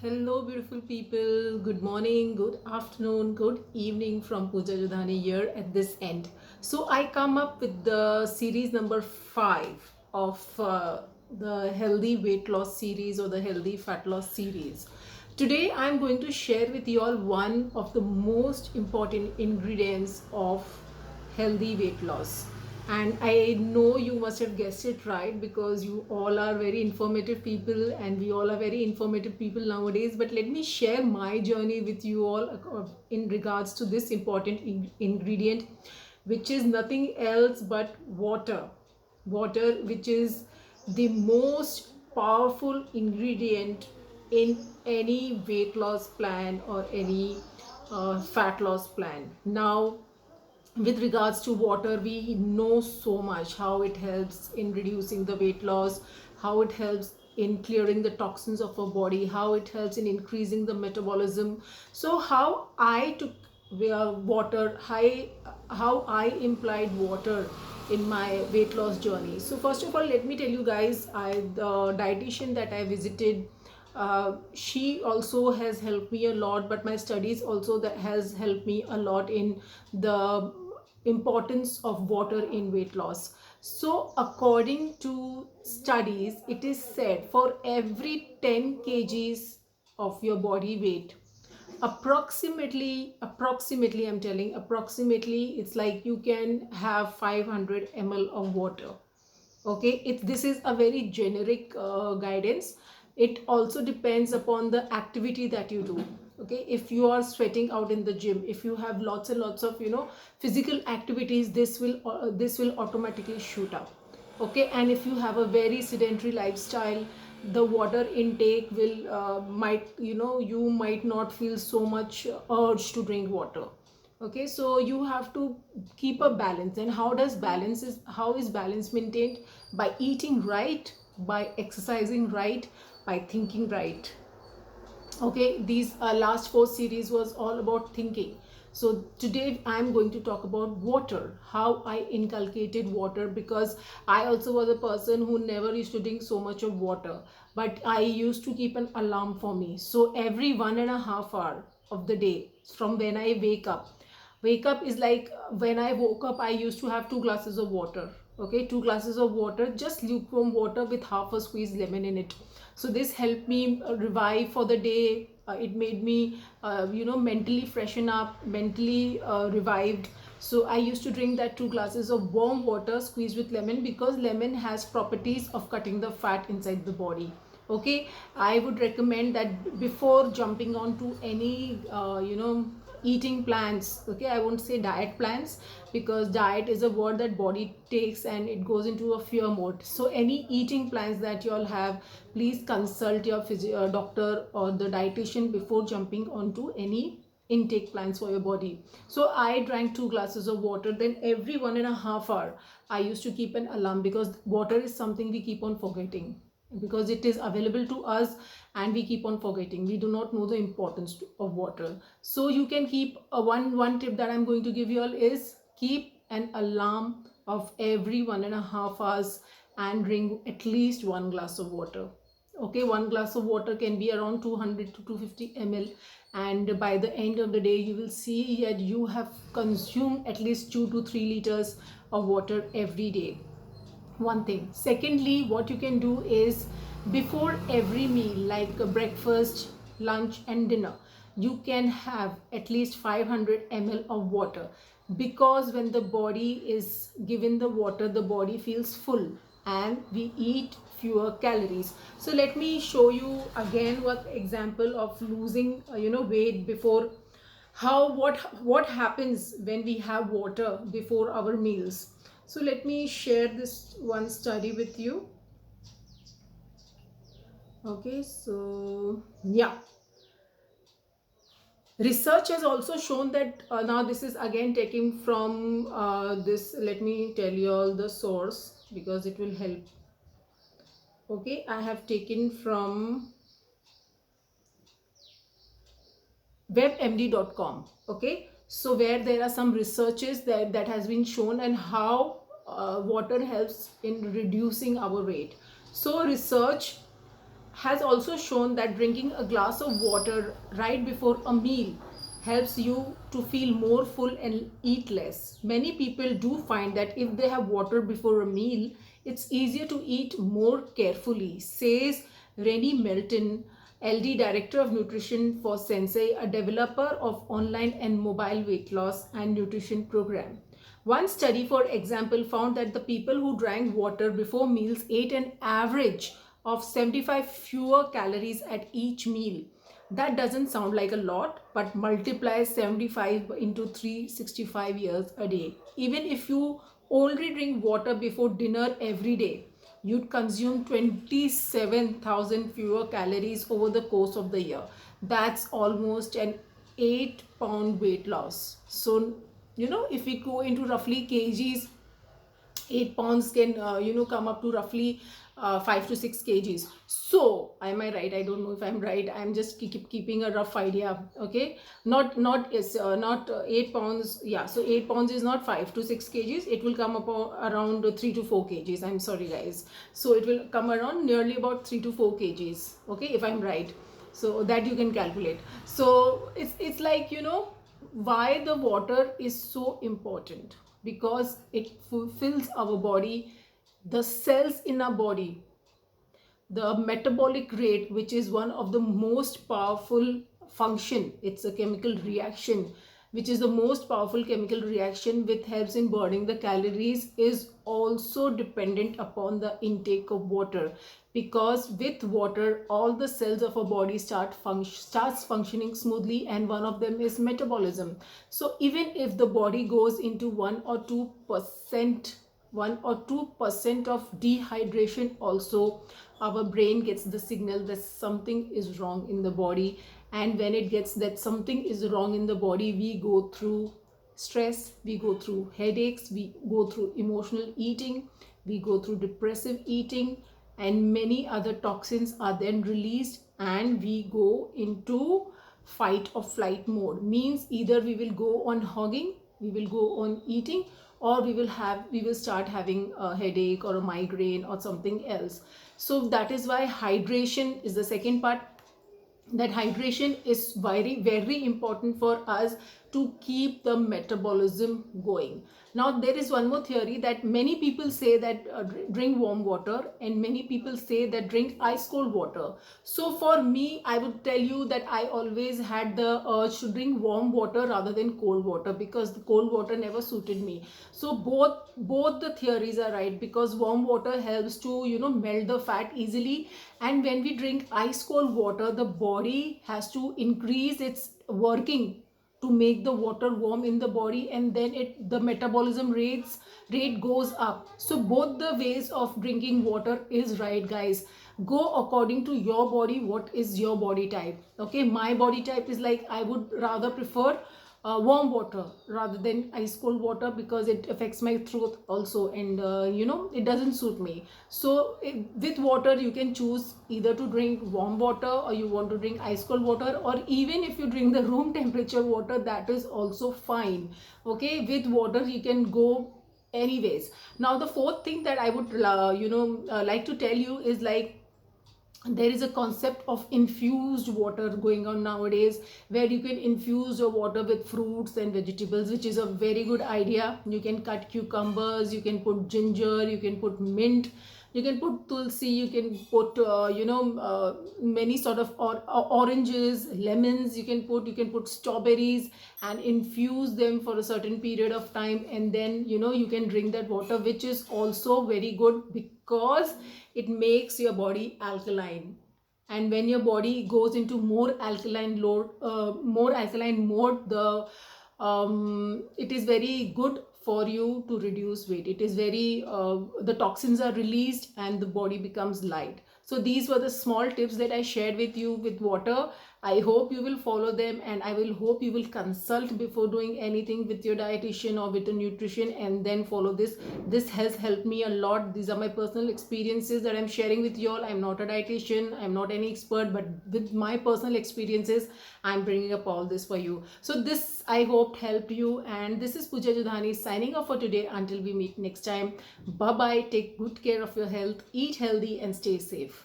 Hello, beautiful people. Good morning, good afternoon, good evening from Pooja Jodhani here at this end. So, I come up with the series number 5 of the healthy weight loss series or the healthy fat loss series. Today, I'm going to share with you all one of the most important ingredients of healthy weight loss. And I know you must have guessed it right because you all are very informative people and we all are very informative people nowadays. But let me share my journey with you all in regards to this important ingredient, which is nothing else but water. Water, which is the most powerful ingredient in any weight loss plan or any fat loss plan. Now, with regards to water, we know so much how it helps in reducing the weight loss, how it helps in clearing the toxins of our body, how it helps in increasing the metabolism. So how I took water, how I implied water in my weight loss journey. So first of all, let me tell you guys, the dietitian that I visited, she also has helped me a lot, but my studies also that has helped me a lot in the importance of water in weight loss. So according to studies, it is said for every 10 kgs of your body weight, approximately I'm telling, approximately it's like you can have 500 ml of water. Okay, this is a very generic guidance. It also depends upon the activity that you do. Okay, if you are sweating out in the gym, if you have lots and lots of physical activities, this will automatically shoot up. Okay, and if you have a very sedentary lifestyle, the water intake will might you might not feel so much urge to drink water. Okay, so you have to keep a balance. And how is balance maintained? By eating right, by exercising right, by thinking right. Okay, these last four series was all about thinking. So today I'm going to talk about water, how I inculcated water, because I also was a person who never used to drink so much of water, but I used to keep an alarm for me. So every 1.5 hour of the day, from when I wake up is like, when I woke up, I used to have 2 glasses of water. Okay, 2 glasses of water, just lukewarm water with half a squeezed lemon in it. So this helped me revive for the day. It made me mentally freshen up, mentally revived. So I used to drink that 2 glasses of warm water squeezed with lemon, because lemon has properties of cutting the fat inside the body. Okay, I would recommend that before jumping on to any eating plans. Okay, I won't say diet plans, because diet is a word that body takes and it goes into a fear mode. So any eating plans that you all have, please consult your doctor or the dietitian before jumping onto any intake plans for your body. So I drank 2 glasses of water. Then every 1.5 hour I used to keep an alarm, because water is something we keep on forgetting, because it is available to us and we keep on forgetting. We do not know the importance of water. So you can keep one tip that I'm going to give you all is, keep an alarm of every 1.5 hours and drink at least 1 glass of water. Okay, 1 glass of water can be around 200 to 250 ml, and by the end of the day you will see that you have consumed at least 2 to 3 liters of water every day. One thing. Secondly, what you can do is, before every meal, like breakfast, lunch and dinner, you can have at least 500 ml of water, because when the body is given the water, the body feels full and we eat fewer calories. So let me show you again what example of losing weight before, how what happens when we have water before our meals. So let me share this one study with you. Okay, so yeah, research has also shown that, now this is again taken from this, let me tell you all the source because it will help. Okay, I have taken from webmd.com. Okay, so where there are some researches that has been shown, and how water helps in reducing our weight. So research has also shown that drinking a glass of water right before a meal helps you to feel more full and eat less. Many people do find that if they have water before a meal, it's easier to eat more carefully, says Rennie Melton, LD Director of Nutrition for Sensei, a developer of online and mobile weight loss and nutrition program. One study, for example, found that the people who drank water before meals ate an average of 75 fewer calories at each meal. That doesn't sound like a lot, but multiply 75 into 365 years a day. Even if you only drink water before dinner every day, you'd consume 27,000 fewer calories over the course of the year. That's almost an 8-pound weight loss. So, if we go into roughly kgs, 8 pounds can come up to roughly 5 to 6 kgs. So am I right? I don't know if I'm right. I'm just keeping a rough idea. Okay, not is not 8 pounds. Yeah, so 8 pounds is not 5 to 6 kgs. It will come up around 3 to 4 kgs. I'm sorry guys, so it will come around nearly about 3 to 4 kgs. Okay, if I'm right, so that you can calculate. So it's like, why the water is so important, because it fulfills our body, the cells in our body, the metabolic rate, which is one of the most powerful function. It's a chemical reaction which is the most powerful chemical reaction which helps in burning the calories, is also dependent upon the intake of water, because with water all the cells of our body starts functioning smoothly, and one of them is metabolism. So even if the body goes into 1 or 2% of dehydration also, our brain gets the signal that something is wrong in the body. And when it gets that something is wrong in the body, we go through stress, we go through headaches, we go through emotional eating, we go through depressive eating, and many other toxins are then released, and we go into fight or flight mode. Means either we will go on hogging, we will go on eating, or we will start having a headache or a migraine or something else. So that is why hydration is the second part, that hydration is very very important for us to keep the metabolism going. Now there is one more theory that many people say that drink warm water, and many people say that drink ice cold water. So for me, I would tell you that I always had the urge to drink warm water rather than cold water, because the cold water never suited me. So both the theories are right, because warm water helps to melt the fat easily, and when we drink ice cold water, the body has to increase its working to make the water warm in the body, and then the metabolism rate goes up. So both the ways of drinking water is right, guys. Go according to your body, what is your body type. Okay, my body type is like, I would rather prefer warm water rather than ice cold water, because it affects my throat also, and it doesn't suit me. So with water you can choose either to drink warm water, or you want to drink ice cold water, or even if you drink the room temperature water, that is also fine. Okay, with water you can go anyways. Now the fourth thing that I would like to tell you is like, there is a concept of infused water going on nowadays, where you can infuse your water with fruits and vegetables, which is a very good idea. You can cut cucumbers, you can put ginger, you can put mint, you can put tulsi, you can put many sort of oranges, lemons, you can put strawberries, and infuse them for a certain period of time, and then you can drink that water, which is also very good, because it makes your body alkaline. And when your body goes into more alkaline mode, the it is very good for you to reduce weight. It is very the toxins are released and the body becomes light. So these were the small tips that I shared with you with water. I hope you will follow them, and I will hope you will consult before doing anything with your dietitian or with a nutrition, and then follow this. This has helped me a lot. These are my personal experiences that I'm sharing with you all. I'm not a dietitian, I'm not any expert, but with my personal experiences, I'm bringing up all this for you. So this, I hope, helped you, and this is Pooja Judhani signing off for today. Until we meet next time, bye bye. Take good care of your health, eat healthy, and stay safe.